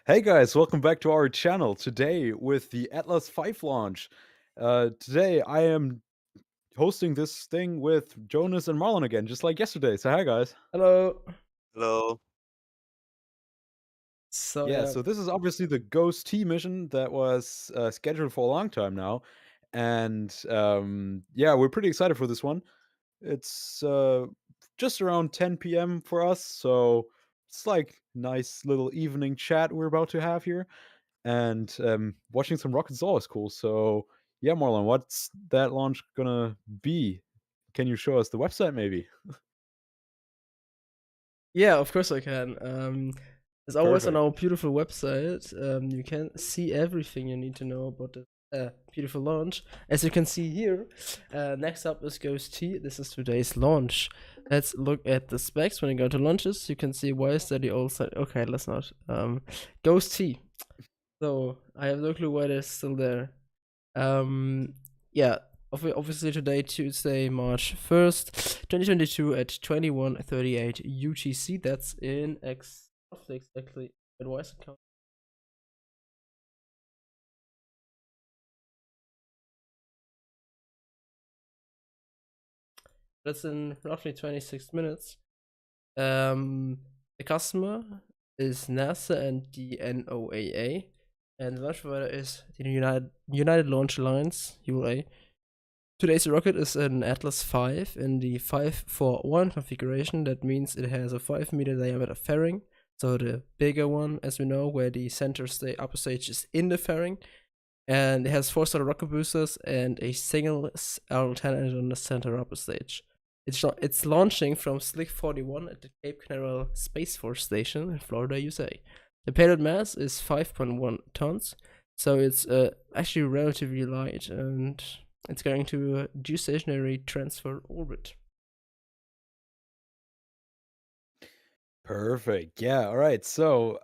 Hey guys, welcome back to our channel. Today with the Atlas 5 launch. Today I am hosting this thing with Jonas and Marlon again, just like yesterday. So hi guys. Hello. Hello. So Yeah, yeah, so this is obviously the Ghost T mission that was scheduled for a long time now. And yeah, we're pretty excited for this one. It's just around 10 p.m. for us, so it's like nice little evening chat we're about to have here. And watching some rockets is always cool. So yeah, Marlon, what's that launch gonna be? Can you show us the website maybe? yeah, of course I can. As always on Perfect. our beautiful website, you can see everything you need to know about the beautiful launch. As you can see here, next up is Ghost T. This is today's launch. Let's look at the specs. When you go to launches, you can see why is that the old site. Okay, let's not. Ghost T. So I have no clue why they're still there. Um, yeah, obviously today, Tuesday, March 1st, 2022 at 21:38 UTC. That's in roughly exactly advice account. That's in roughly 26 minutes. The customer is NASA and the NOAA, and the launch provider is the United Launch Alliance (ULA). Today's rocket is an Atlas 5 in the 541 configuration. That means it has a 5-meter diameter fairing. So the bigger one, as we know, where the upper stage is in the fairing. And it has 4-star rocket boosters and a single R10 engine on the center upper stage. It's launching from Slick 41 at the Cape Canaveral Space Force Station in Florida, USA. The payload mass is 5.1 tons, so it's actually relatively light, and it's going to a geostationary transfer orbit. Perfect. Yeah, all right. So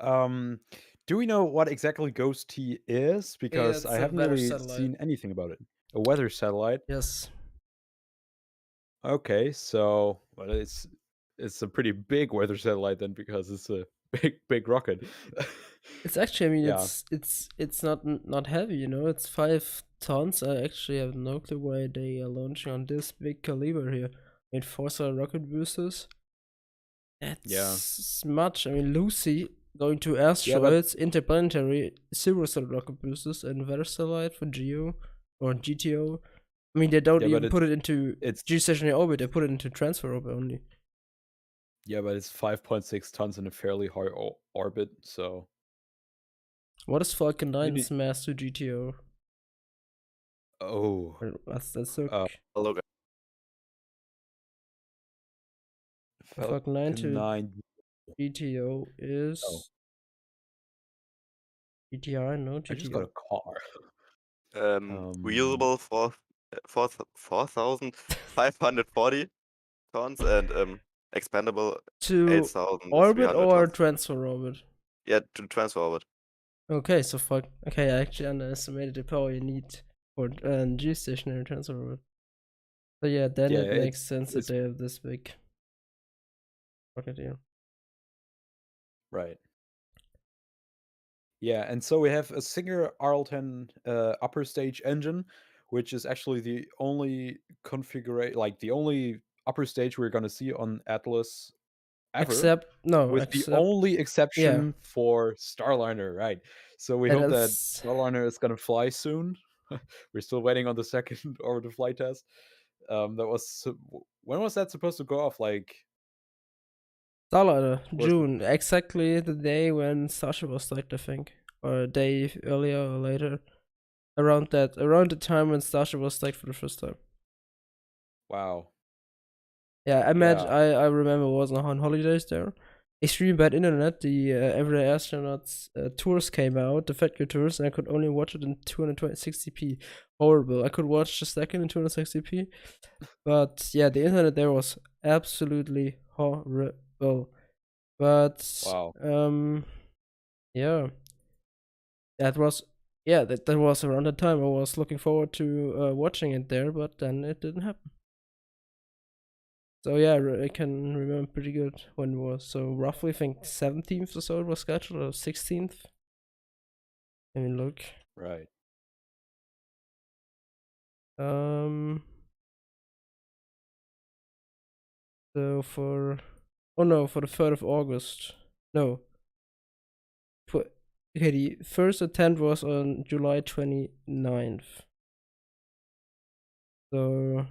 do we know what exactly Ghost T is? Because I It's a haven't weather really satellite. seen anything about it. A weather satellite. Yes. Okay, so well, it's a pretty big weather satellite then because it's a big rocket. It's actually, I mean, Yeah. it's not heavy, you know. It's 5 tons. I actually have no clue why they are launching on this big caliber here. I mean, 4-star rocket boosters. Yeah. That's much. I mean, Lucy going to Yeah, but asteroids, interplanetary, 0-star rocket boosters, and weather satellite for GEO or GTO. I mean, they don't yeah, but even put it into it's geostationary orbit. They put it into transfer orbit only. yeah, but it's 5.6 tons in a fairly high orbit, so What is Falcon maybe 9's mass to GTO? oh, That's so. uh, Hello, guys. Falcon 9 Falcon to 9. GTO Oh, is GTR, no I just got GTO. a car. Um, Reusable for 4,540 tons and expandable To orbit or 8,300 tons. transfer orbit? Yeah, to transfer orbit. Okay, so fuck. Okay, I actually underestimated the power you need for geostationary transfer orbit. So yeah, then yeah, it makes sense that it's they have this big rocket here. right. Yeah, and so we have a Singer RL10 upper stage engine, which is actually the only configuration, like the only upper stage we're gonna see on Atlas ever, Except no, with the except only yeah, exception for Starliner, right? So we and hope that else Starliner is gonna fly soon. We're still waiting on the second orbital flight test. That was when was that supposed to go off? Like, Starlighter, was it? June, exactly the day when Starship was liked, I think, or a day earlier or later. Around the time when Starship was liked for the first time. Wow. Yeah, Yeah. I remember was on holidays there. Extremely bad internet. The Everyday Astronauts tours came out, the factory tours, and I could only watch it in 260p. Horrible. I could watch the second in 260p, but yeah, the internet there was absolutely horrible. But Wow. yeah, that was that was around the time I was looking forward to watching it there, but then it didn't happen. So yeah, I can remember pretty good when it was. So roughly, I think 17th or so it was scheduled, or 16th. Let me look. Right. So for the 3rd of August. No. Okay, the first attempt was on July 29th. So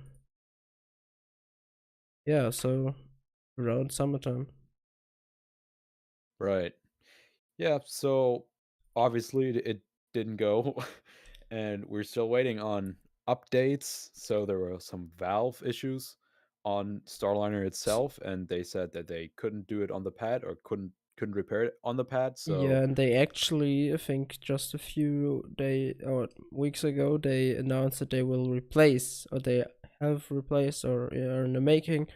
yeah, so around summertime. Right. Yeah, so obviously it didn't go, and we're still waiting on updates. So there were some valve issues on Starliner itself, and they said that they couldn't do it on the pad or couldn't repair it on the pad. Yeah, So and they actually, I think, just a few weeks ago, they announced that they will replace, or they have replaced, or are in the making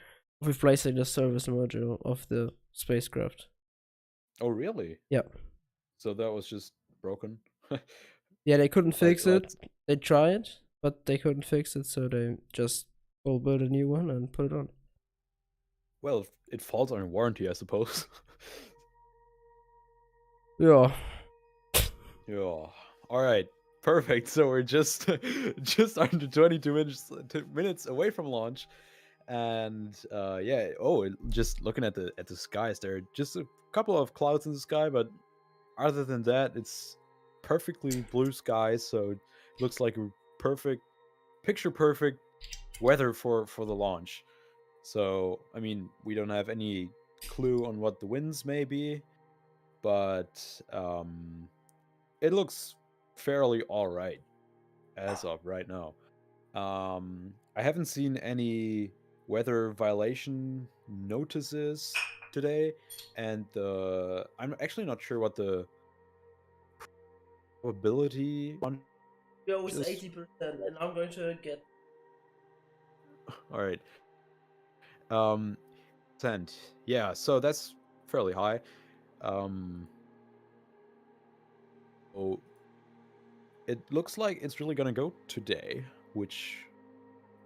of replacing the service module of the spacecraft. oh really? Yeah. So that was just broken. Yeah, they couldn't fix Like it. They tried, but they couldn't fix it, so they just will build a new one and put it on. well, it falls under warranty, I suppose. Yeah. Yeah. All right. Perfect. So we're just just under 22 minutes away from launch, and yeah. Oh, just looking at the skies, there are just a couple of clouds in the sky, but other than that, it's perfectly blue skies. So it looks like a picture perfect weather for the launch. So I mean, we don't have any clue on what the winds may be, but it looks fairly all right as of right now. I haven't seen any weather violation notices today, and I'm actually not sure what the probability Yeah, it was is. 80%, and I'm going to get. All right. Um, percent. Yeah, so that's fairly high. Oh, it looks like it's really gonna go today, which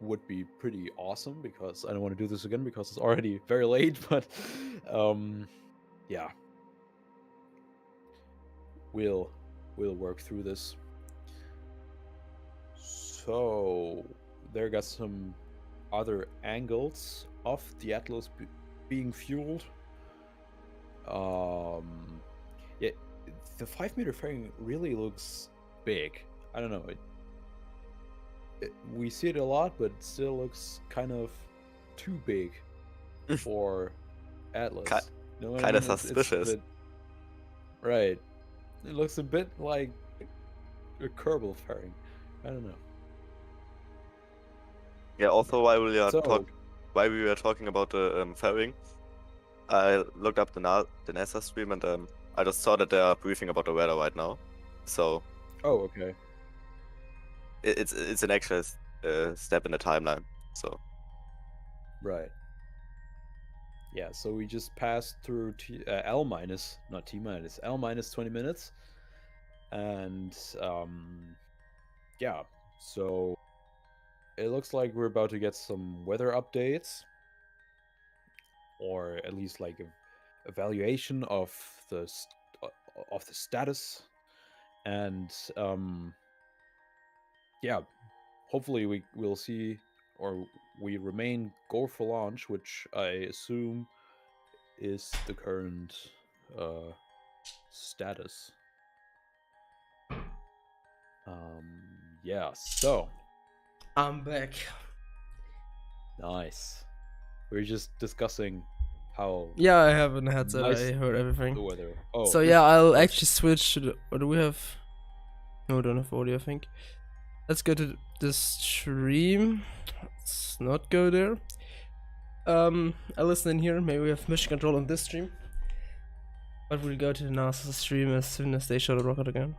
would be pretty awesome because I don't want to do this again because it's already very late. But yeah, we'll work through this. So there got some other angles of the Atlas being fueled. Yeah, the 5-meter fairing really looks big. I don't know. We see it a lot, but it still looks kind of too big for Atlas. You know what I Kind of mean? It's a suspicious. bit, right. It looks a bit like a Kerbal fairing. I don't know. Yeah. Also, So, while we were talking about the fairing, I looked up the NASA stream, and I just saw that they are briefing about the weather right now. So oh, okay. it's an extra step in the timeline. So Right. Yeah, so we just passed through L minus, not T minus, L minus 20 minutes. And yeah, so it looks like we're about to get some weather updates, or at least like a evaluation of the status. And yeah, hopefully we'll see, or we remain go for launch, which I assume is the current status. Yeah, so I'm back. nice. We're just discussing how Yeah, I have a headset. nice I heard everything. the weather. Oh, So yeah, I'll that's- actually switch to the. What do we have? No, we don't have audio, I think. Let's go to the stream. Let's not go there. I listen in here. Maybe we have mission control on this stream. But we'll go to the NASA stream as soon as they show the rocket again.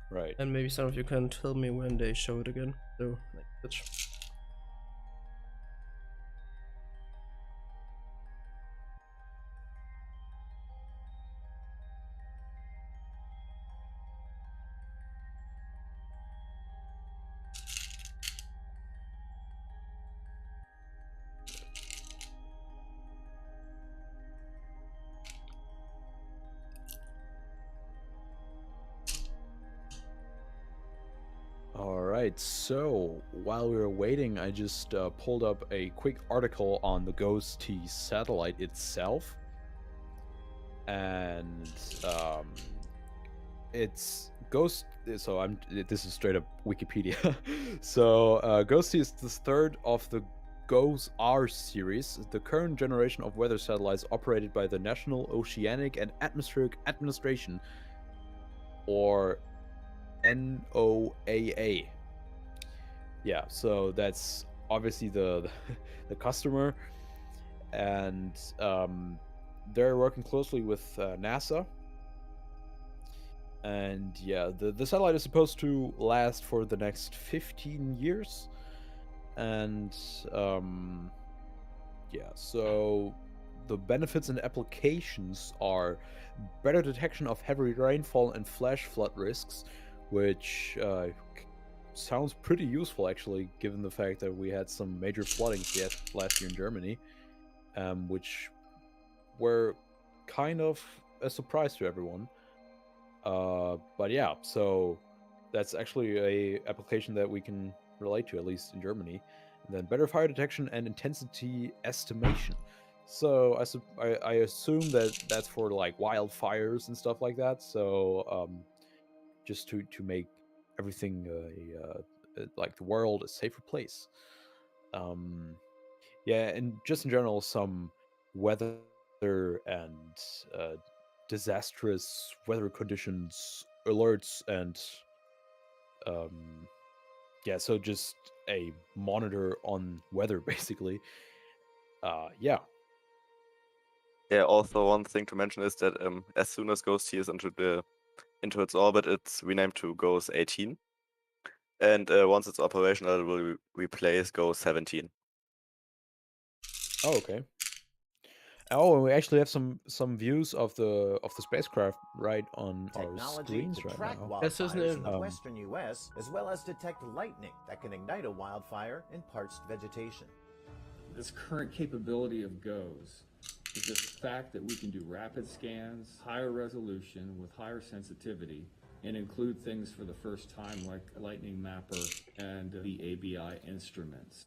right. And maybe some of you can tell me when they show it again. So, like, which. right. So while we were waiting, I just pulled up a quick article on the Ghost T satellite itself, and it's Ghost. So This is straight up Wikipedia. So Ghost T is the third of the GOES-R series, the current generation of weather satellites operated by the National Oceanic and Atmospheric Administration, or NOAA. Yeah, so that's obviously the the customer, and they're working closely with NASA. And yeah, the satellite is supposed to last for the next 15 years. And yeah, so the benefits and applications are better detection of heavy rainfall and flash flood risks, which sounds pretty useful actually, given the fact that we had some major floodings last year in Germany, which were kind of a surprise to everyone. But yeah, so that's actually a application that we can relate to, at least in Germany. And then better fire detection and intensity estimation. So I assume that that's for like wildfires and stuff like that. So just to make everything like the world a safer place. Yeah, and just in general, some weather and disastrous weather conditions alerts, and yeah, so just a monitor on weather basically. Yeah. Yeah, also one thing to mention is that as soon as Ghost T is into its orbit, it's renamed to GOES 18. And once it's operational, it will replace GOES 17. Oh, okay. Oh, and we actually have some views of the spacecraft right on our Technology screens to right track now. Yes, isn't wildfires it? in the western U.S., as well as detect lightning that can ignite a wildfire in parched vegetation. This current capability of GOES is the fact that we can do rapid scans, higher resolution with higher sensitivity, and include things for the first time like Lightning Mapper and the ABI instruments.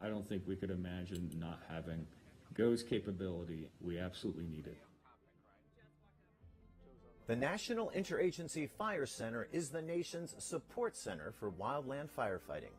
I don't think we could imagine not having GOES capability. We absolutely need it. The National Interagency Fire Center is the nation's support center for wildland firefighting.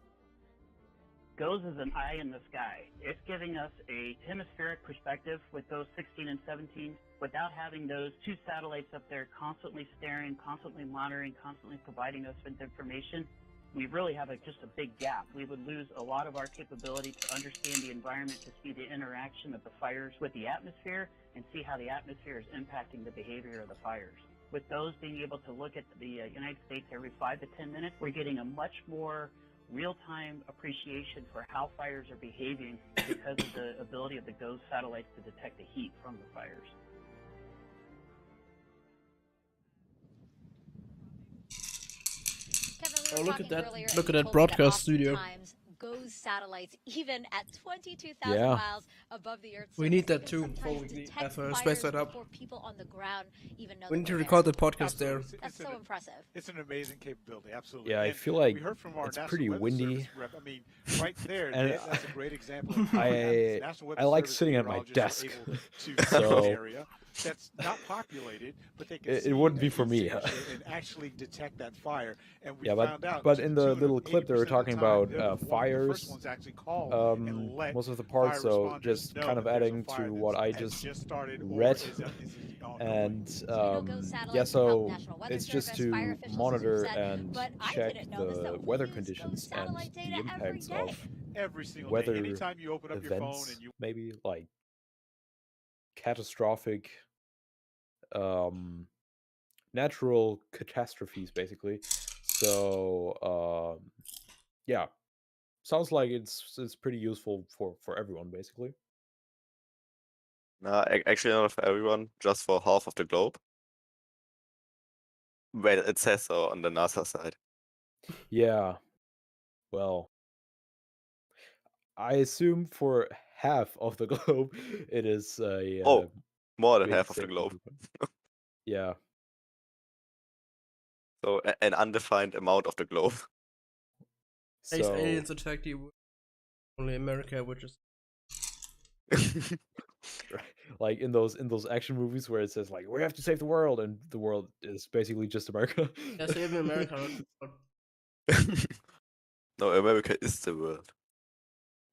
GOES is an eye in the sky. It's giving us a hemispheric perspective with those 16 and 17 without having those two satellites up there constantly staring, constantly monitoring, constantly providing us with information. We really have just a big gap. We would lose a lot of our capability to understand the environment, to see the interaction of the fires with the atmosphere and see how the atmosphere is impacting the behavior of the fires. With those being able to look at the United States every 5 to 10 minutes, we're getting a much more real-time appreciation for how fires are behaving because of the ability of the GOES satellites to detect the heat from the fires. Oh, look at that! Look at that broadcast studio. GOES satellites, even at 22,000 Yeah. miles above the Earth's We surface, need that can too sometimes before we detect have a fires space set up. before people on the ground even know We that need to they're record the there. podcast there. Absolutely. That's so impressive. It's an amazing capability, absolutely. Yeah, I And feel like we heard from our it's National pretty Weather windy. Service rep. I mean, right there, And that's a great example of how National Weather I like Service sitting at my meteorologists are desk. able to So- see an area that's not populated, but they can It see wouldn't be a for heat me. signature and actually detect that fire. And we Yeah, found out but to in the the tune of little clip they were 80% of the talking time, about they're the first fires, ones to actually call and let most of the parts. fire So responders just know kind of that there's a adding fire to that's- what I has just started or read. is ongoing. And So GOES yeah, satellites can help so National Weather it's just Service, fire to officials, as you monitor said, and but I check didn't know this, the that we weather use conditions GOES and satellite the data every impacts day. of Every single weather day. Anytime you open up your phone events, and you maybe like catastrophic natural catastrophes basically. So yeah, sounds like it's pretty useful for everyone basically. No, actually not for everyone, just for half of the globe. Well, it says so on the NASA side. Yeah, well, I assume for half of the globe it is a Oh, more than big half of the safety globe. improvement. Yeah. So an undefined amount of the globe. Space So aliens attack the world. Only America, which is like in those action movies where it says like we have to save the world and the world is basically just America. yeah, saving America. Not No, America is the world.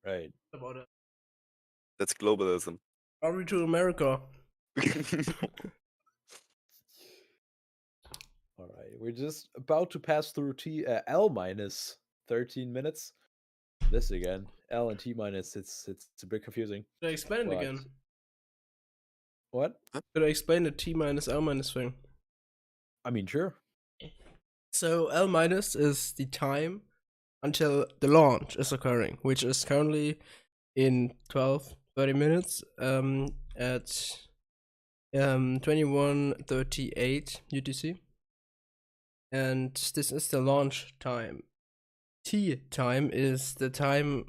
Right. about it. That's globalism. Glory to America. All right, we're just about to pass through L minus 13 minutes. This again, L and T minus. It's a bit confusing. Should I explain it but- again? What? Should I explain the T minus L minus thing? I mean, sure. So L minus is the time until the launch is occurring, which is currently in 30 minutes at 21:38 UTC. And this is the launch time. T time is the time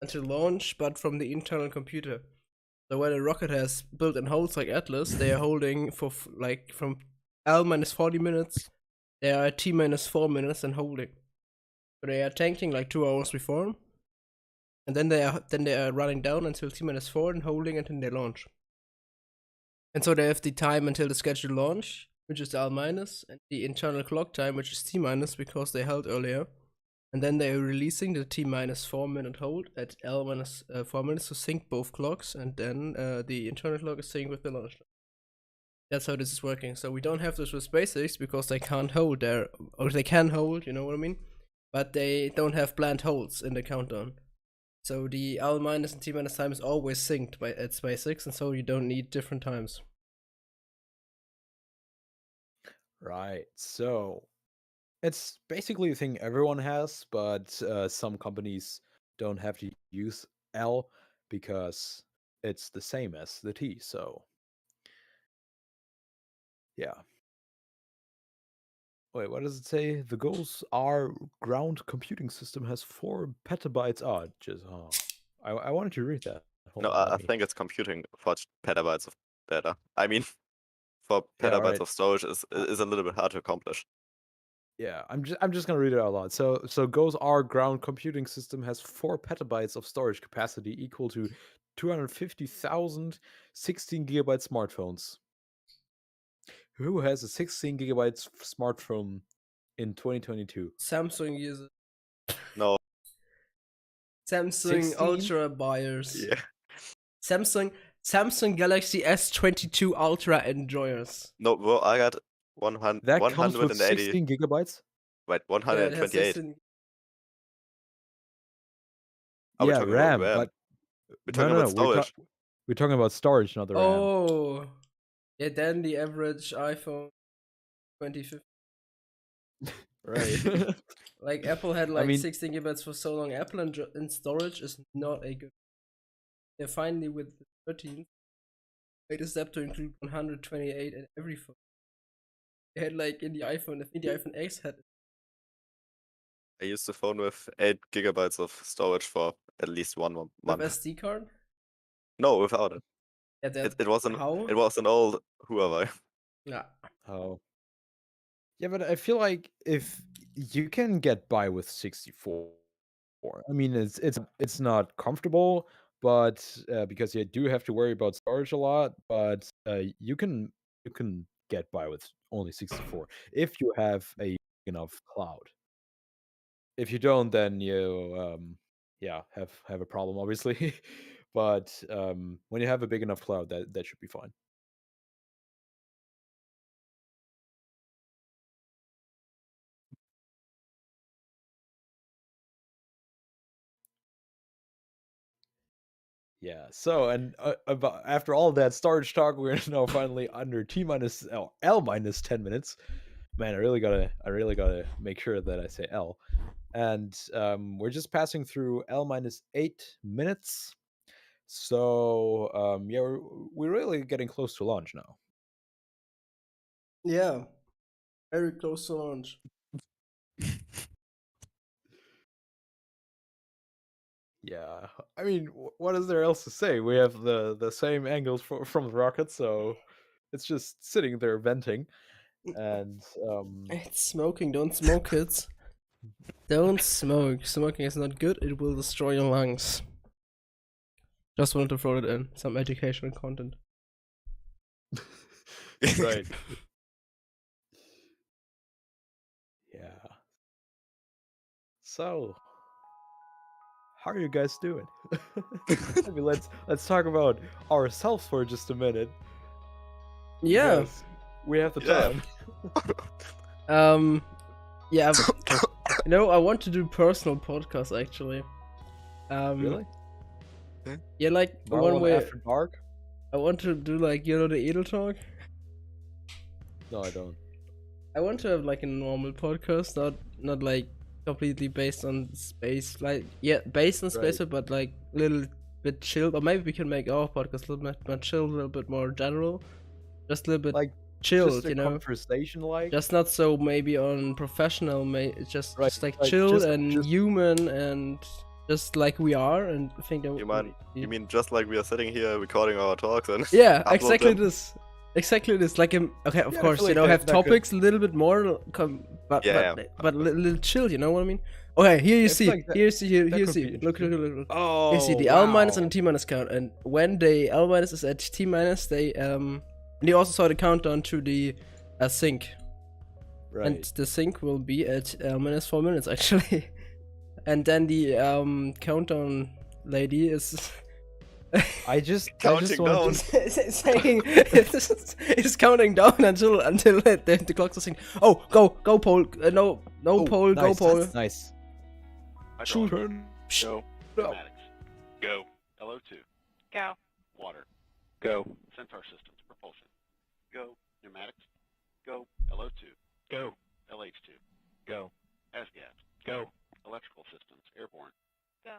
until launch, but from the internal computer. So when a rocket has built and holds like Atlas, they are holding for like from L minus 40 minutes, they are at T minus 4 minutes and holding. So they are tanking like 2 hours before, and then they are running down until T minus 4 and holding until they launch. And so they have the time until the scheduled launch, which is L minus, and the internal clock time, which is T minus because they held earlier. And then they are releasing the T minus 4 minute hold at L minus 4 minutes to sync both clocks, and then the internal clock is synced with the launch. That's how this is working. So we don't have this with SpaceX because they can't hold there, or they can hold, you know what I mean? But they don't have planned holds in the countdown. So the L minus and T minus time is always synced at SpaceX, and so you don't need different times. Right. So it's basically a thing everyone has, but some companies don't have to use L because it's the same as the T. So yeah. Wait, what does it say? The goals are ground computing system has 4 petabytes. I wanted to read that. Hold No, on, let I me- think it's computing for petabytes of data. I mean, for Yeah, petabytes alright. of storage is a little bit hard to accomplish. Yeah, I'm just gonna read it out loud. So Go's R ground computing system has 4 petabytes of storage capacity equal to 250,000 16 gigabyte smartphones. Who has a 16 gigabyte smartphone in 2022? Samsung uses No, Samsung 16? Ultra buyers. yeah, Samsung Galaxy S22 Ultra enjoyers. no. Well, I got 100, That comes with 180. 16 gigabytes? Wait, Yeah, it has 128. 16 Are we Yeah, talking RAM, about RAM? but We're talking about storage. We're talking about storage, not the RAM. Oh, yeah. Then the average iPhone 2015. Right. Like Apple had like mean- 16 gigabytes for so long. Apple in storage is not a good. They're finally with the 13 made a step to include 128 in every phone. They had like in the iPhone, I think the iPhone X had I used the phone with 8 gigabytes of storage for at least 1 with month. SD card. No, without it. Yeah, that, It was an how? it was an old Huawei. Yeah. Oh. Yeah, but I feel like if you can get by with 64, I mean it's not comfortable, but because you do have to worry about storage a lot, but you can get by with only 64 if you have a big enough cloud. If you don't, then you have a problem obviously. But when you have a big enough cloud, that should be fine. Yeah. So, and about after all that storage talk, we're now finally under L minus 10 minutes. Man, I really gotta make sure that I say L. And we're just passing through L minus 8 minutes. So yeah, we're really getting close to launch now. Yeah. Very close to launch. Yeah, I mean, what is there else to say? We have the same angles from the rocket, so it's just sitting there venting, and It's smoking. Don't smoke, kids. Don't smoke. Smoking is not good. It will destroy your lungs. Just wanted to throw it in. Some educational content. Right. Yeah. So, how are you guys doing? Maybe let's talk about ourselves for just a minute. Yeah. because we have the Yeah. time. Yeah. I want to do personal podcasts actually. Really? Yeah, like Marlon one way. after dark? I want to do like the Edel Talk. No, I don't. I want to have like a normal podcast, not like completely based on space, like based on space, Right. but like a little bit chilled. Or maybe we can make our podcast a little bit more chill, a little bit more general, just a little bit Like chilled, just a conversation, like. just not so maybe on professional, just Right, like like, chilled just- and just- human and just like we are, and I think that You mean just like we are sitting here recording our talks and yeah, upload exactly them? this. Exactly this. Like, okay, of Yeah, I course, feel like that- have that could- topics a little bit more, but Yeah, but a little chill. You know what I mean? Okay, here you I feel see. like that- Here you see. Here that you could see. be Look. Oh, You see the L minus and wow. the T minus count, and when the L minus is at T minus, they also saw the countdown to the sync, Right. and the sync will be at L minus 4 minutes actually, and then the countdown lady is. I just Counting want down. saying it's counting down until the clocks are saying, "Oh, go pole, no Oh, pole, go nice, pole." Nice. Shoot. Go. No. Pneumatics. Go. LO2. Go. Water. Go. Centaur systems. Propulsion. Go. Pneumatics. Go. LO2. Go. LH2. Go. S-gas. Go. Electrical systems. Airborne. Go.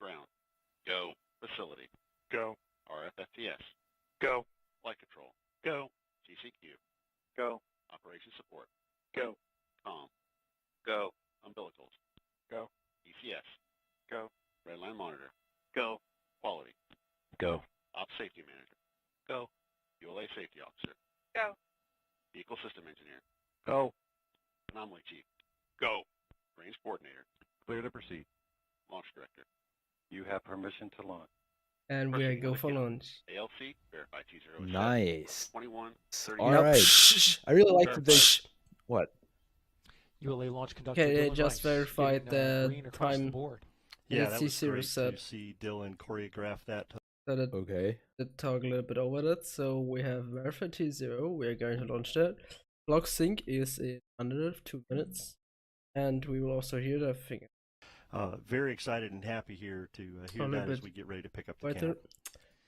Ground. Go. Facility. Go. RFFTS. Go. Flight control. Go. CCQ. Go. Operation support. Go. COM. Go. Umbilicals. Go. ECS. Go. Redline monitor. Go. Quality. Go. Op safety manager. Go. ULA safety officer. Go. Vehicle system engineer. Go. Anomaly chief. Go. Range coordinator. Clear to proceed. Launch director. You have permission to launch. And we go for launch. ALC. Verify T0. Nice. 21. All Nope. right. Shh. I really like that they. What? ULA launch conductor. Okay, they Dylan just Rice verified getting, the green across time. The board. And Yeah, it's that was C0 great set. to see Dylan choreograph that. So that Okay. talk a little bit over that. So we have verified T0. We are going to launch that. Clock sync is in under 2 minutes, and we will also hear the finger. Very excited and happy here to hear A little that as bit we get ready to pick up the Later. count.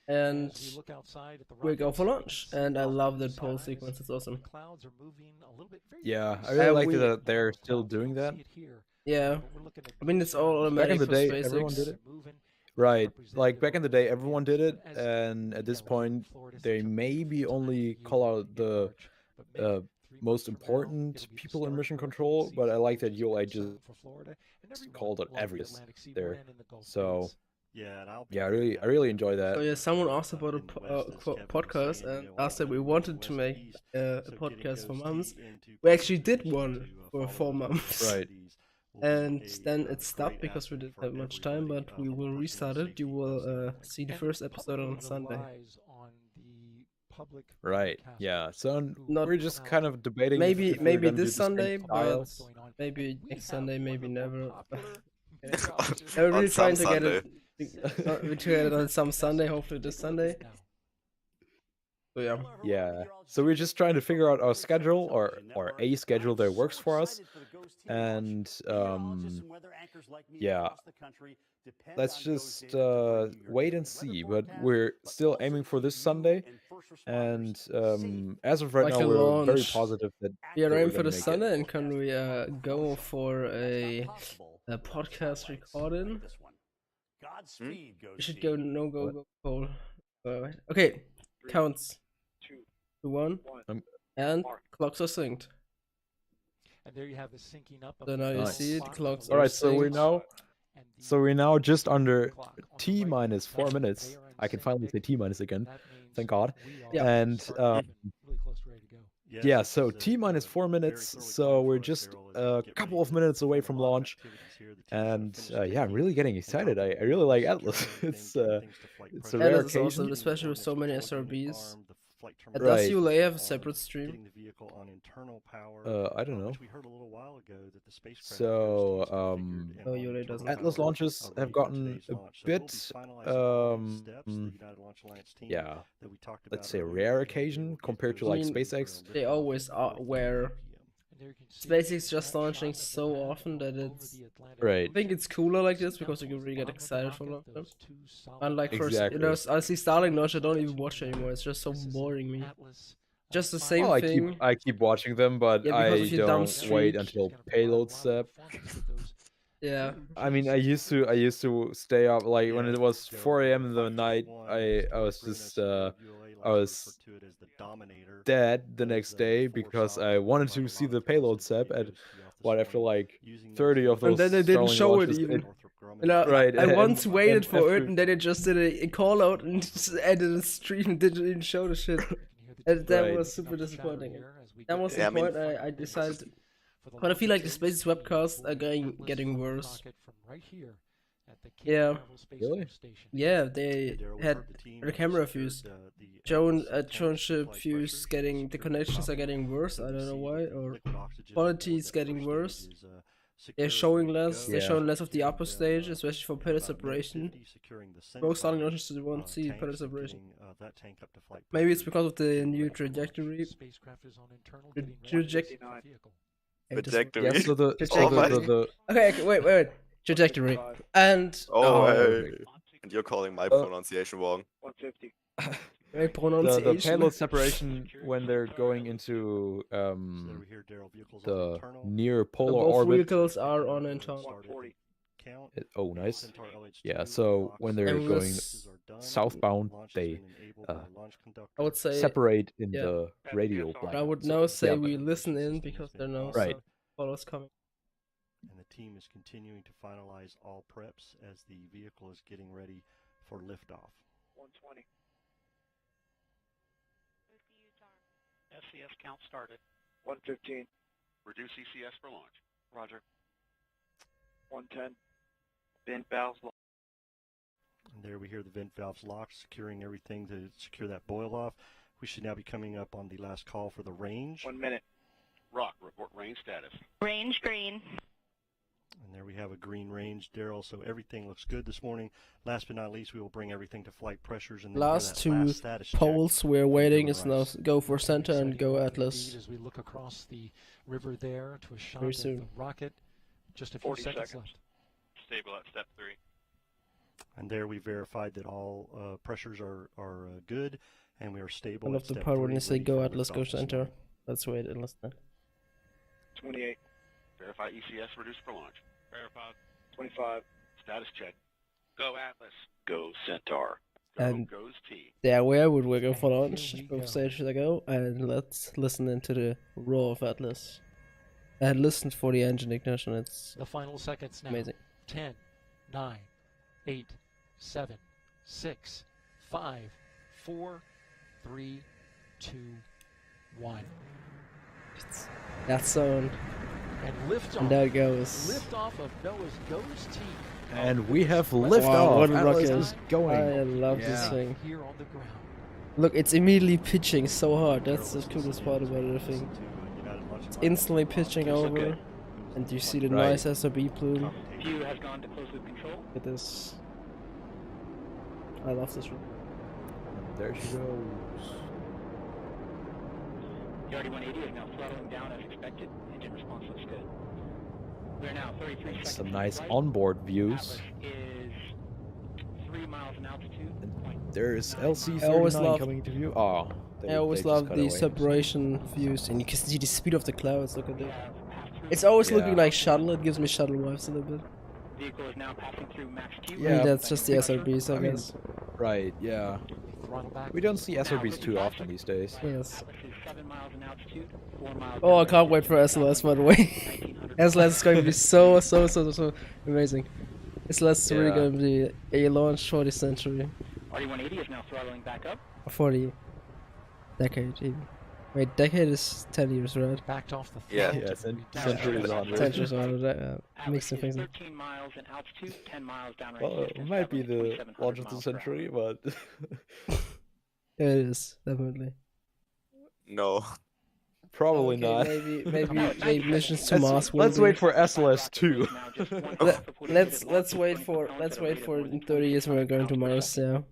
And As we look outside at the we go rockets, for launch. it's And I off love to the that pole sides. sequence. It's awesome. The clouds are moving a little bit very Yeah, I very really Uh, like we- that they're still doing that. See it here, Yeah. but we're looking at I mean, it's blue all skies. Back in automatic the for day, SpaceX. everyone did it. Moving, Right. representative Like back in the day, everyone did it, as, and at this yeah, the point, Florida they Central maybe Business only Time call in out the March, but maybe 3 most months from now, important it'll be the people in start mission of the control. season But I like that ULA for just Florida, and everyone called it along the everything Atlantic seaboard there. and in the Gulf So States. Yeah, and I'll yeah, I really enjoy that. So yeah, someone asked about a in the West, as Kevin was podcast saying, and you know, asked that we West wanted to East, make a so getting podcast for Ghost mums. T into We actually did consideration one to, for follow 4 up months. with Right. these will be And a, then a it stopped great because we asset didn't for have much time, everybody, but we will working on restart it. safety You will concerns. see the And first episode on public Sunday. relies on the public Right. broadcasters Yeah. So who Not- we're just come kind out of debating. Maybe if we're maybe gonna do this the same Sunday, style. but maybe We next have Sunday, one maybe of the more never. popular Yeah. media officers We're On really trying to some get Sunday. it to get it on some Sunday, hopefully this Sunday. now. So yeah. Yeah. So we're just trying to figure out our schedule or a schedule that works for us. And yeah, let's just wait and see. But we're still aiming for this Sunday. And as of right Like now, a we're very launch. positive that We are that we're aiming for gonna the make it. Sunday, and can we go for a podcast recording? Godspeed, We should go go poll. Okay, counts. 2, 1, and clocks are synced. And there you have the syncing up of So now the you Nice. see it, clock clocks and All are right, so we're synced. now and the so we're now just under clock on the T right. minus 4 They minutes. are in I can sync, finally say Nick. T minus again. That means Thank God. we are Yeah. And starting really close to ready to go. Yeah, so T-minus 4 minutes, so we're just a couple of minutes away from launch. And yeah, I'm really getting excited. I really like Atlas. It's a rare Atlas is awesome, occasion. especially with so many SRBs. Does Right. ULA have a separate stream? I don't know. So, Oh, ULA doesn't. Atlas launches have gotten a bit, yeah, let's say rare occasion compared to I like mean, SpaceX. They always are where And there you can see SpaceX just launching so often that over it's. the Atlantic. Right. I think it's cooler like this because you can really get excited for long term. Those two solid Unlike first, Exactly. I see Starlink launch, I don't even watch anymore. It's just so boring me. Atlas, Just the final same Well, I thing. keep watching them, but Yeah, because I of your dumb don't streak. wait until payload step. Yeah. I mean, I used to stay up like when it was 4 a.m. in the night. I was just I was dead the next day because I wanted to see the payload step at what after like 30 of those. And then they didn't Starlink show it launches, even. Right, I and- once waited and for it, after- and then it just did a call out and just added a stream and didn't even show the shit. And that Right. was super disappointing. That was Yeah, the I mean- point I decided. But I feel like the Spaces webcasts are getting worse. Yeah. Really? Yeah, they had the camera views. Drone ship views getting the connections are getting worse. I don't know why, or quality is getting worse. They're showing less. They're Yeah. showing less of the upper stage, especially for pilot separation. Most Starlink launches won't see pilot separation. Maybe it's because of the new trajectory. The trajectory. Trajectory. Yeah, so the, Oh my- Okay, wait. Trajectory. And Oh, okay. hey. And you're calling my Uh, pronunciation wrong. my the pronunciation. payload separation when they're going into the near polar Both orbit. vehicles are on internal. Oh, nice. Yeah, so when they're And going this- southbound, they I would say separate in yeah. the radial But I blind. would now say Yeah, we listen in because there are no Right. follows coming. And the team is continuing to finalize all preps as the vehicle is getting ready for liftoff. 120. SCS count started. 115. Reduce ECS for launch. Roger. 110. Vent valves locked. And there we hear the vent valves locked, securing everything to secure that boil off. We should now be coming up on the last call for the range. 1 minute. Rock, report range status. Range green. And there we have a green range, Daryl. So everything looks good this morning. Last but not least, we will bring everything to flight pressures and then hear Last that two last status check polls we're from waiting Dylan is now Rice. go for center and go Exciting Atlas. indeed as we look across the river there to a shot Very of soon. the rocket. Just a few 40 seconds seconds. left. Stable at step 3. And there we verified that all pressures are good, and we are stable. I love at the step part when 3, they say ready go for Atlas, liftoff go this center. morning. Let's wait and listen. 28. Verify ECS reduced for launch. Verified. 25. Status check. Go Atlas. Go Centaur. Go And goes T. there where would we go for launch? Here we Both go. stages ago, and let's listen into the roar of Atlas. And listen for the engine ignition. It's The final seconds now. amazing. 10, 9, 8, 7, 6, 5, 4, 3, 2, 1. That sound. And liftoff. And there it goes. Liftoff of Noah's GOES T. And we have Wow, liftoff. what a Atlas rocket. is going. I love this Yeah. thing. Here on the ground. Look, it's immediately pitching so hard. That's the coolest part about it, I think. It's instantly pitching over, and you see the Right. nice SRB plume. View has gone to closed loop control. Look at this. I love this room. There she goes. The RD-180 is now throttling down as expected. Engine response looks good. We're now 33 seconds. Some to nice flight. onboard Atlas views. is 3 miles in altitude. There's I always LC-39 love- coming into view. Oh, I always just love cut the away. separation views, and you can see the speed of the clouds. Look at it. It's always looking Yeah. like shuttle. It gives me shuttle vibes a little bit. Vehicle is now passing through max Q. Yeah, that's just the SRBs, I I mean, guess. Right, yeah. Throttle back. We don't see SRBs too often these days. Yes. Atlas is 7 miles in altitude. 4 miles Oh, I down can't wait for SLS, by the way. SLS is going to be so amazing. SLS is really Yeah. going to be a launch for the century. RD-180 is now throttling back up. For the decade, even. Wait, decade is 10 years, right? Backed off the Yeah. throttle Yeah, to cent- reduce century is the 100. Centuries on it. Makes some Atlas things. is 13 miles in altitude, 10 miles downrange Well, it distance, might be traveling the 2,700 launch of the miles per hour. century, but Yeah, it is definitely. No. probably Okay, not. maybe missions to Mars will Let's be. wait for SLS 2. Let's wait for in 30 years when we're going to Mars. Yeah.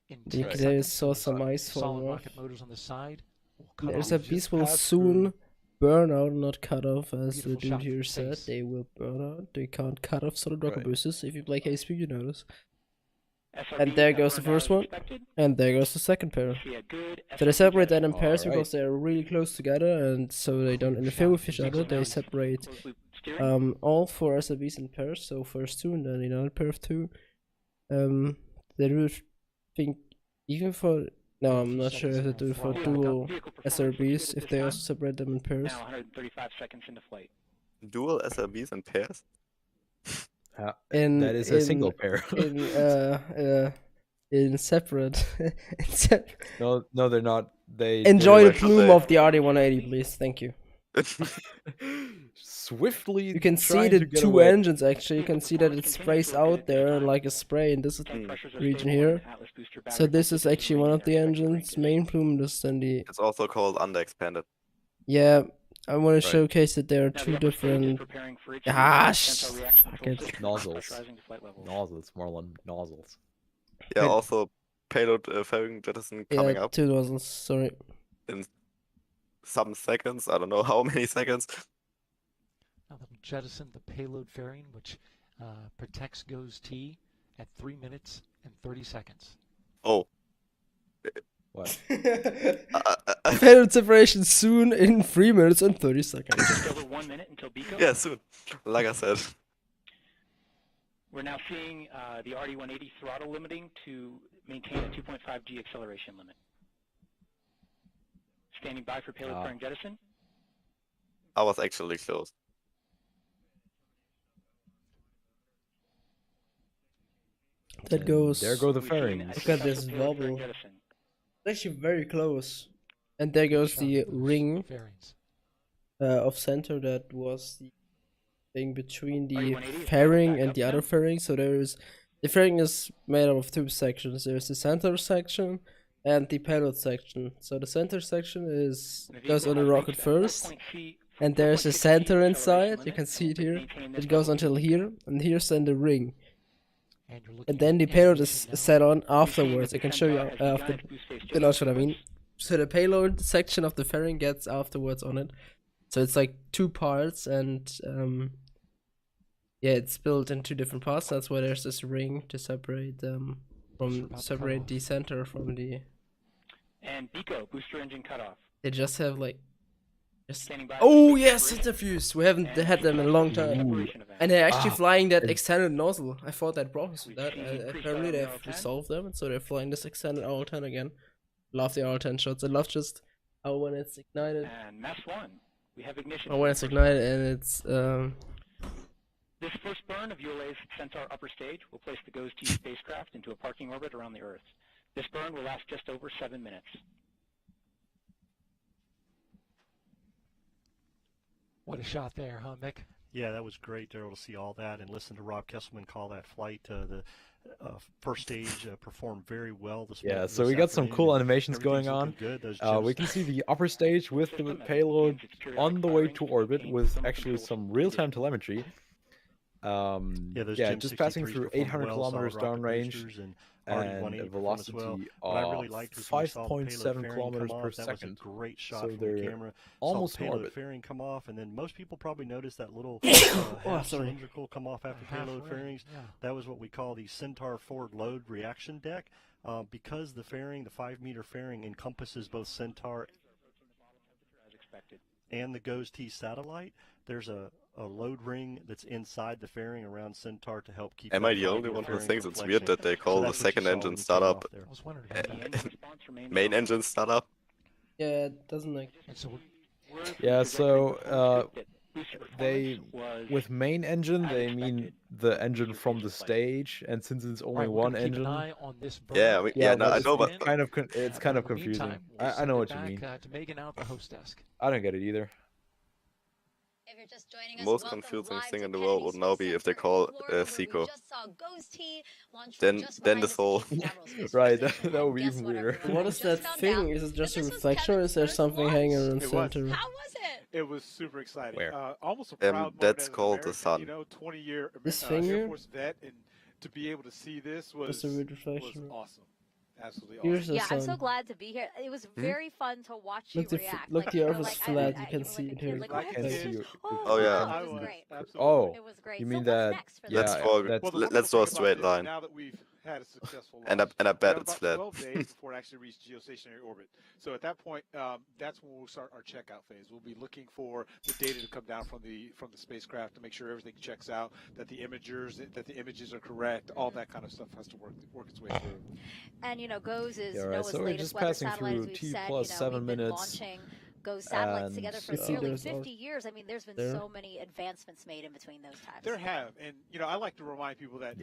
in You 10 can seconds. saw some ice Solid falling off. rocket motors on the side. Will cut There's off a beast will pass soon burn out, not cut off, as the Beautiful dude shot here from said. space. They will burn out. They can't cut off solid rocket Right. boosters. If you play KSP, you notice. SRBs And there that goes the burned out first as one, expected. and there goes the second pair. See a good So they SRB separate that jet. in pairs Alright. because they're really close together, and so they don't interfere with each other. They separate Closed loop steering. all 4 SRBs in pairs. So first 2, and then another pair of 2. They do think even for no, I'm not sure if they do it for dual SRBs if they also separate them in pairs. Now 135 seconds into flight. Dual SRBs in pairs? That is a single pair. in separate. No, they're not. They Enjoy the Where should plume they- of the RD-180, please. Thank you. swiftly. You can see trying the to get 2 away. engines actually. You can see that it sprays out there like a spray in this region here. So this is actually one of the engines, main plume. This is then the It's also called underexpanded. yeah. I want Right. to showcase that there are Now, 2 the upper stage is different. preparing for its Ah, use as sensor reaction fuck control it. system, Nozzles. pressurizing to flight levels. Nozzles, Marlon. Nozzles. Yeah, Wait. also payload fairing jettison coming Yeah, up 2 nozzles. Sorry. in some seconds. I don't know how many seconds. Now they'll jettison the payload fairing, which protects GOES T at 3 minutes and 30 seconds. Oh. What? Payload separation soon in 3 minutes and 30 seconds. Just over 1 minute until BECO. Yeah, soon. Like I said. We're now seeing the RD-180 throttle limiting to maintain a 2.5 G acceleration limit. Standing by for payload fairing jettison. I was actually close. That goes. There go the We've seen fairings. a Look at this successful payload fairing wobble. jettison. It's actually very close. And there goes the ring Fairings. of center that was the thing between the RD-180 is fairing back and up the now. other fairing. So there's the fairing is made up of 2 sections. There's the center section and the payload section. So the center section is The goes vehicle on the has rocket reached that first, 4.6 and there's a 4.6 G center acceleration inside. You limit can see and it will here. maintain this It goes level. until here, and here's then the ring. And you're looking And then at the payload is animation now. set on We've seen that afterwards. I the can show you Centaur has after. begun its boost phase You know what I change mean? So the payload section of the fairing gets afterwards on it. So it's like 2 parts, and yeah, it's built in 2 different parts. That's why there's this ring to separate about to separate cut the center from the. And BECO, booster engine cutoff. They just have like. Just Standing by oh for yes, stage centrifuge. We haven't and had them in a long time. separation event. And they're actually Ah, flying that and- extended nozzle. I thought that problems with that. We've seen increased Apparently they've R10. resolved them, and so they're flying this extended R10 again. Love the R10 shots. I love just how when it's ignited, And mass 1. We have ignition. or for when the it's first ignited and it's This first burn of ULA's Centaur upper stage will place the GOES T spacecraft into a parking orbit around the Earth. This burn will last just over 7 minutes. What a shot there, huh, Mick? Yeah, that was great to be able to see all that and listen to Rob Kesselman call that flight. The first stage performed very well this Yeah, this so we got some afternoon, cool and animations everything's going on. looking good. Those We gyms- can see the upper stage with the payload on the way to orbit with actually some real-time telemetry. yeah, those Yeah, Gym just passing 63s through performed 800 well, kilometers solid rocket downrange boosters, and and RD-180 a performed as velocity well. What I really of liked was when we saw the payload 5.7 fairing kilometers come per off. That was a second. great shot So from the they're camera. almost saw in the payload orbit. fairing come off, and then most people probably noticed that little Oh, half sorry. cylindrical come off after payload Halfway, fairings. yeah. That was what we call the Centaur forward load reaction deck. Because the fairing, the 5-meter fairing, encompasses both Centaur As expected. and the GOES T satellite, there's a load ring that's inside the fairing around Centaur to help keep. Am that I the only 5-meter one who fairing thinks from it's weird flexing. that they So call the that's what you second saw when engine we came startup off there. I was wondering Uh, about The that. engine response remains main solid. engine startup? yeah, it doesn't like And so We're Yeah, projecting so performance they with main engine they mean the engine from the stage, and since it's only one Keep engine. an eye on this burn. No, I know, but it's kind of it's kind of in the confusing. meantime, we'll I send know it what you back, mean. to Megan out at the host desk. I don't get it either. If you're just joining us, most welcome confusing live thing to in the world Kennedy would now be Space if they Center call in Florida, where we Seco. just saw Ghost T launch from Then just then behind this whole Canaveral Space Right, Station. that would be Guess even what, weirder. everyone? What We is just that found thing? out Is it just a that this was reflection, or is there Kevin's something first hanging launch. on the It was. center? How was it? It was super exciting. Where? Almost a proud moment that's as an called the American, sun. You know, 20-year This Air finger? Force vet, and to be able to see this was Just a weird reflection. awesome. Absolutely Here's awesome. the Yeah, I'm so sun. glad to be here. It was very fun to watch you Look, react. look, like, the you know, earth is like, flat. I You can was see like a it kid, here. like, I oh, can this see is, you. Oh, yeah. it was great. Absolutely. Oh, It was great. you So mean what's that? next for Let's this? draw. that's Well, the Let's wonderful draw a thing straight about this, line. now that we've had a successful And I launch, bet we have it's about flat. 12 days before it actually reaches geostationary orbit. So at that point, that's when we'll start our checkout phase. We'll be looking for the data to come down from the spacecraft to make sure everything checks out, that the images are correct, all that kind of stuff has to work its way through. And you know, GOES is Yeah, right. NOAA's So we're latest just weather passing satellite, as through we've T said. plus You know, 7 we've been minutes. launching GOES satellites together and for You see nearly there's 50 years. I mean, there's been there. so many advancements made in between those times. There have, and you know, I like to remind people that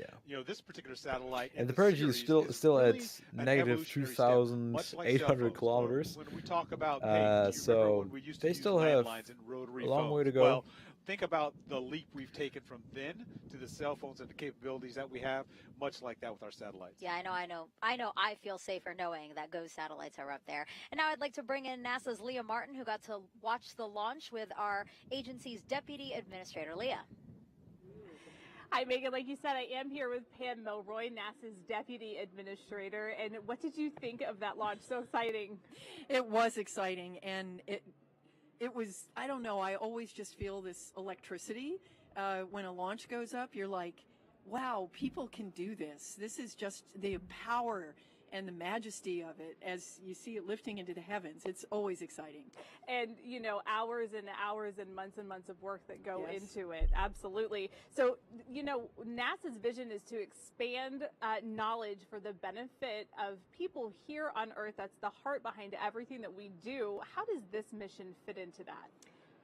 this particular satellite And the the Perigee is series still really at an negative evolutionary step, much like cell 2,800 phones. kilometers. When we talk about, hey, do you remember So when we used to they use still have landlines and rotary a long phones? way to go. Well, think about the leap we've taken from then to the cell phones and the capabilities that we have, much like that with our satellites. Yeah, I know. I feel safer knowing that GOES satellites are up there. And now I'd like to bring in NASA's Leah Martin, who got to watch the launch with our agency's Deputy Administrator. Leah. Hi, Megan. Like you said, I am here with Pam Milroy, NASA's Deputy Administrator. And what did you think of that launch? So exciting. It was exciting, and it was, I don't know, I always just feel this electricity when a launch goes up. You're like, wow, people can do this. This is just the power and the majesty of it as you see it lifting into the heavens. It's always exciting. And, you know, hours and hours and months of work that go Yes. into it. Absolutely. So, you know, NASA's vision is to expand knowledge for the benefit of people here on Earth. That's the heart behind everything that we do. How does this mission fit into that?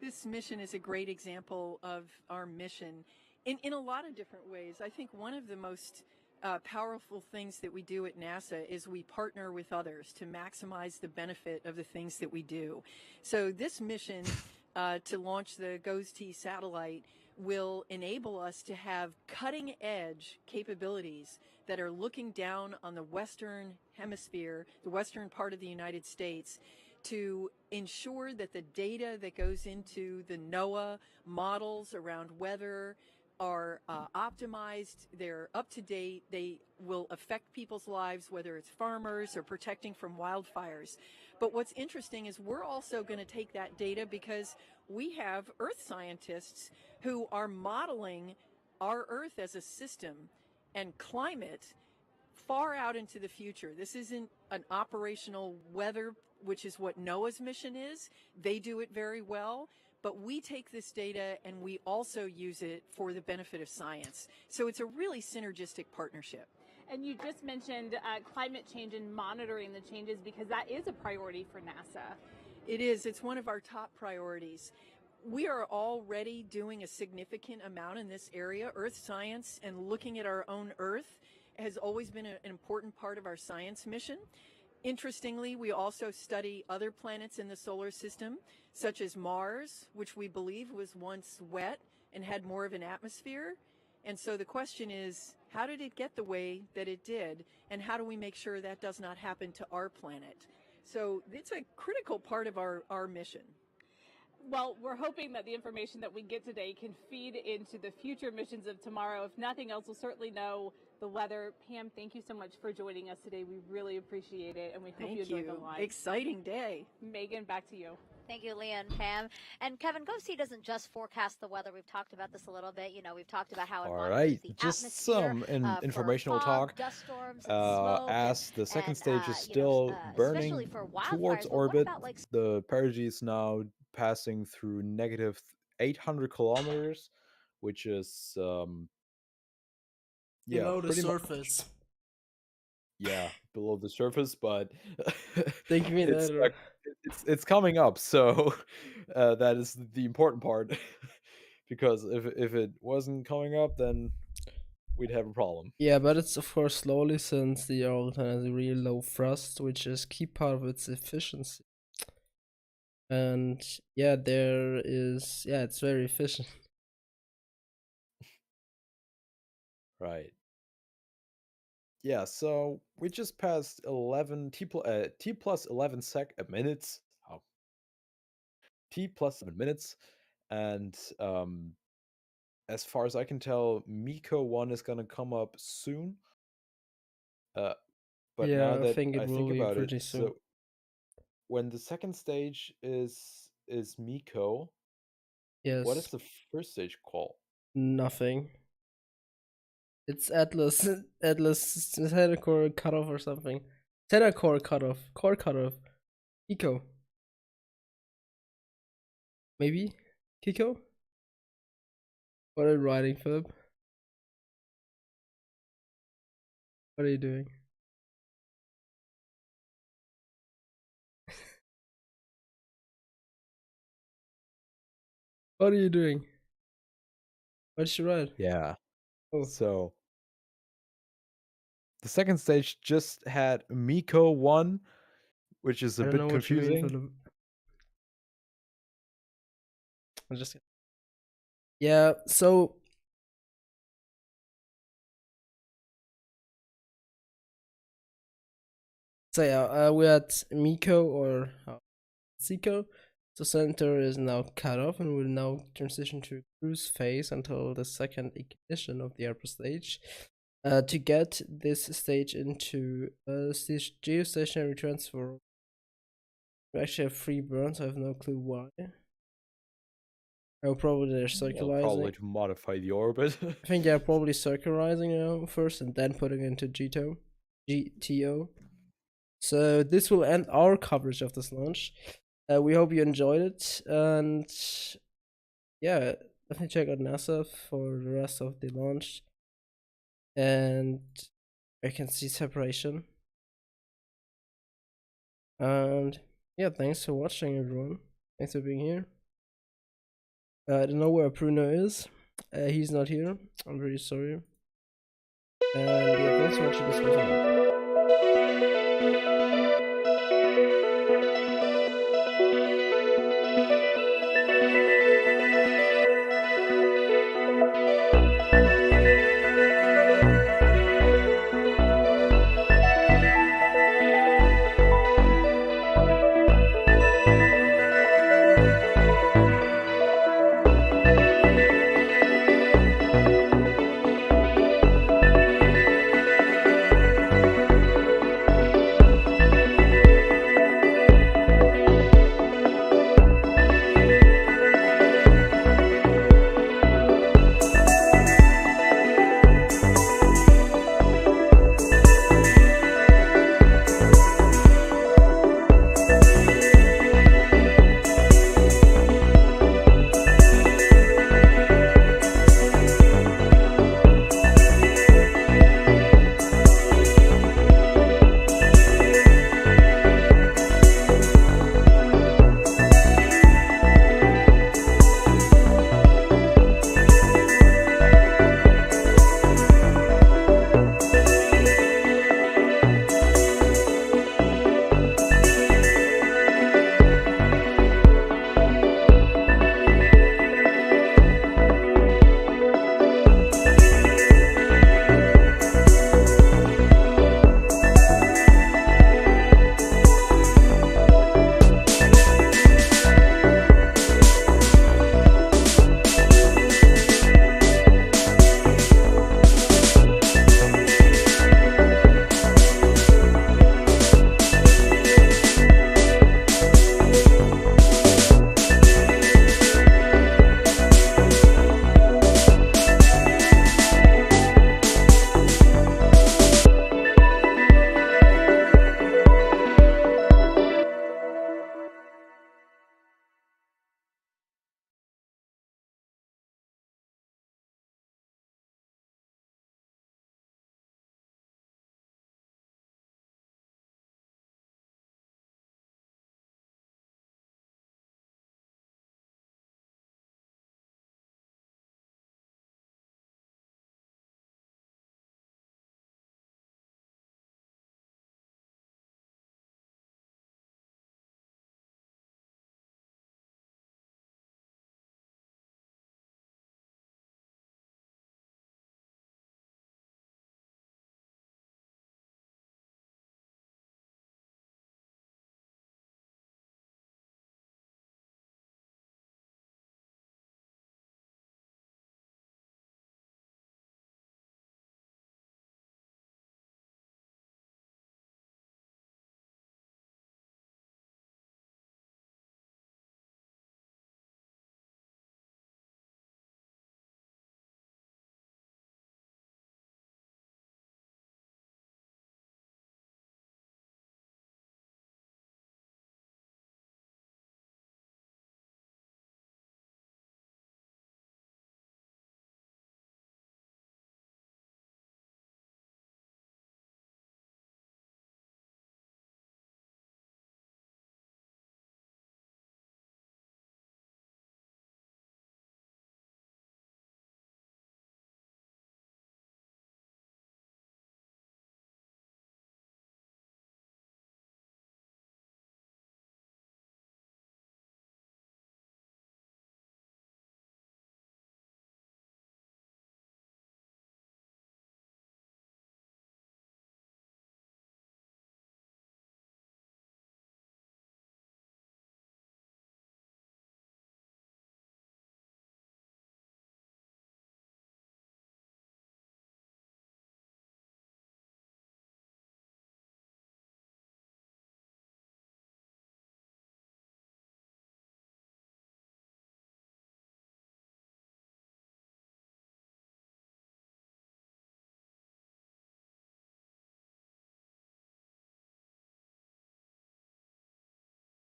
This mission is a great example of our mission in a lot of different ways. I think one of the most powerful things that we do at NASA is we partner with others to maximize the benefit of the things that we do. So this mission to launch the GOES-T satellite will enable us to have cutting edge capabilities that are looking down on the Western Hemisphere, the western part of the United States, to ensure that the data that goes into the NOAA models around weather are optimized, they're up to date, they will affect people's lives, whether it's farmers or protecting from wildfires. But what's interesting is we're also going to take that data because we have Earth scientists who are modeling our Earth as a system and climate far out into the future. This isn't an operational weather, which is what NOAA's mission is. They do it very well. But we take this data and we also use it for the benefit of science. So it's a really synergistic partnership. And you just mentioned climate change and monitoring the changes because that is a priority for NASA. It is. It's one of our top priorities. We are already doing a significant amount in this area. Earth science and looking at our own Earth has always been an important part of our science mission. Interestingly, we also study other planets in the solar system, such as Mars, which we believe was once wet and had more of an atmosphere. And so the question is, how did it get the way that it did? And how do we make sure that does not happen to our planet? So it's a critical part of our mission. Well, we're hoping that the information that we get today can feed into the future missions of tomorrow. If nothing else, we'll certainly know the weather. Pam, thank you so much for joining us today. We really appreciate it, and we hope you enjoyed the live. Exciting day. Megan, back to you. Thank you, Leah and Pam. And Kevin, GOES-T doesn't just forecast the weather. We've talked about this a little bit. You know, we've talked about how it monitors the just atmosphere, some informational for fog, talk. dust storms, and smoke, As the second and, stage is you know, still burning especially for wildfires. towards But what orbit, about, like, the Perigee is now passing through negative 800 kilometers, which is below the pretty surface. Yeah, below the surface, but They give me it's that. it's coming up, so that is the important part. Because if it wasn't coming up, then we'd have a problem. Yeah, but it's of course slowly since the Arlington has a really low thrust, which is key part of its efficiency. And yeah, it's very efficient. Right. Yeah, so we just passed 11 T plus 11 minutes. Oh, T plus 7 minutes, and as far as I can tell, Miko 1 is gonna come up soon. But Yeah, now I that think it I will think be about pretty it, soon. so when the second stage is Miko, what is Yes, the first stage called? nothing. It's Atlas, Atlas center core cutoff or something. Center core cutoff, core cutoff. Kiko. Maybe? Kiko? What are you writing, Philip? What are you doing? What are you doing? What did you write? Yeah. Oh. So the second stage just had Miko 1, which is a I don't bit know what you mean, confusing. Philip. I'm just. Yeah, so. So yeah, we had Miko or Zico. The center is now cut off and will now transition to cruise phase until the second ignition of the upper stage. To get this stage into geostationary transfer, we actually have 3 burns. I have no clue why. Oh, probably they're circularizing. Well, probably to modify the orbit. I think they're probably circularizing first and then putting it into GTO. So this will end our coverage of this launch. We hope you enjoyed it, and yeah, definitely check out NASA for the rest of the launch. And I can see separation. And yeah, thanks for watching, everyone. Thanks for being here. I don't know where Bruno is. He's not here. I'm very sorry. And yeah, thanks for watching this video.